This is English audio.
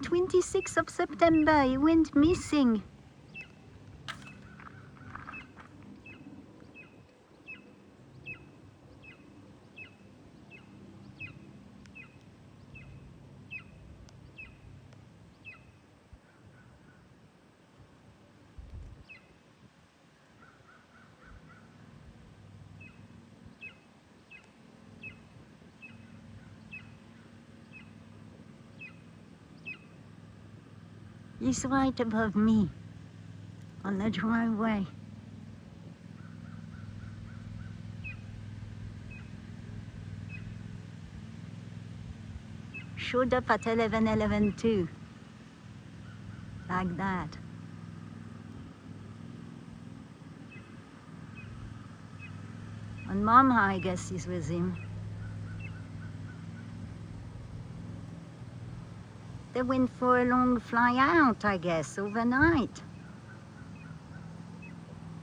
26th of September, he went missing. He's right above me, on the driveway. Showed up at 11:11 too. Like that. And Mom, I guess, is with him. They went for a long fly out, I guess, overnight.